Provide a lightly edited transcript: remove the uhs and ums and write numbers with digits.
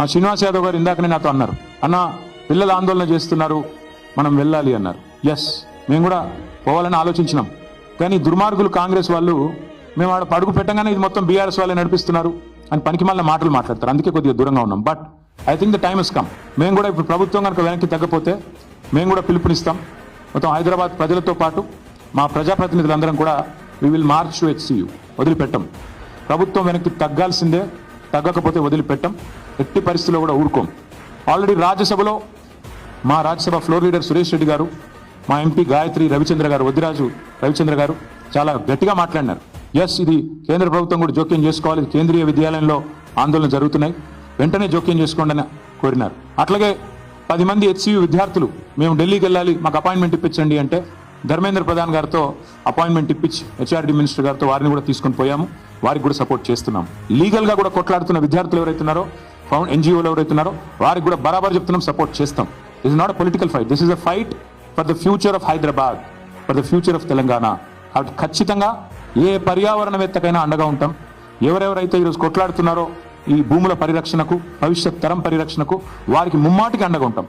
మా శ్రీనివాస్ యాదవ్ గారు ఇందాకనే నాతో అన్నారు, అన్న పిల్లలు ఆందోళన చేస్తున్నారు, మనం వెళ్ళాలి అన్నారు. ఎస్, మేము కూడా పోవాలని ఆలోచించినాం. కానీ దుర్మార్గులు కాంగ్రెస్ వాళ్ళు మేము ఆడ అడుగు పెట్టగానే ఇది మొత్తం బీఆర్ఎస్ వాళ్ళే నడిపిస్తున్నారు అని పనికిమాలిన మాటలు మాట్లాడతారు. అందుకే కొద్దిగా దూరంగా ఉన్నాం. But I think the time is come. మేము కూడా ఇప్పుడు ప్రభుత్వం కనుక వెనక్కి తగ్గపోతే మేము కూడా పిలుపునిస్తాం. మొత్తం హైదరాబాద్ ప్రజలతో పాటు మా ప్రజాప్రతినిధులందరం కూడా we will march to HCU. వదిలిపెట్టం. ప్రభుత్వం వెనక్కి తగ్గాల్సిందే, తగ్గకపోతే వదిలిపెట్టం. ఎట్టి పరిస్థితుల్లో కూడా ఊరుకోం. ఆల్రెడీ రాజ్యసభలో మా రాజ్యసభ ఫ్లోర్ లీడర్ సురేష్ రెడ్డి గారు, మా ఎంపీ గాయత్రి రవిచంద్ర గారు, వద్దిరాజు రవిచంద్ర గారు చాలా గట్టిగా మాట్లాడినారు. ఎస్, ఇది కేంద్ర ప్రభుత్వం కూడా జోక్యం చేసుకోవాలి, కేంద్రీయ విద్యాలయంలో ఆందోళన జరుగుతున్నాయి, వెంటనే జోక్యం చేసుకోండి అని కోరినారు. అట్లాగే 10 మంది హెచ్సియు విద్యార్థులు మేము ఢిల్లీకి వెళ్ళాలి, మాకు అపాయింట్మెంట్ ఇప్పించండి అంటే ధర్మేంద్ర ప్రధాన్ గారితో అపాయింట్మెంట్ ఇప్పించి హెచ్ఆర్డీ మినిస్టర్ గారితో వారిని కూడా తీసుకొని పోయాము. వారికి కూడా సపోర్ట్ చేస్తున్నాం. లీగల్గా కూడా కొట్లాడుతున్న విద్యార్థులు ఎవరైతున్నారో, ఎన్జిఓలు ఎవరైతున్నారో వారికి కూడా బరాబర్ చెప్తున్నాం, సపోర్ట్ చేస్తాం. This is not a political fight, this is a fight for the future of Hyderabad, for the future of Telangana. కాబట్టి ఖచ్చితంగా ఏ పర్యావరణవేత్తకైనా అండగా ఉంటాం. ఎవరెవరైతే ఈరోజు కొట్లాడుతున్నారో ఈ భూముల పరిరక్షణకు, భవిష్యత్ తరం పరిరక్షణకు వారికి ముమ్మాటికి అండగా ఉంటాం.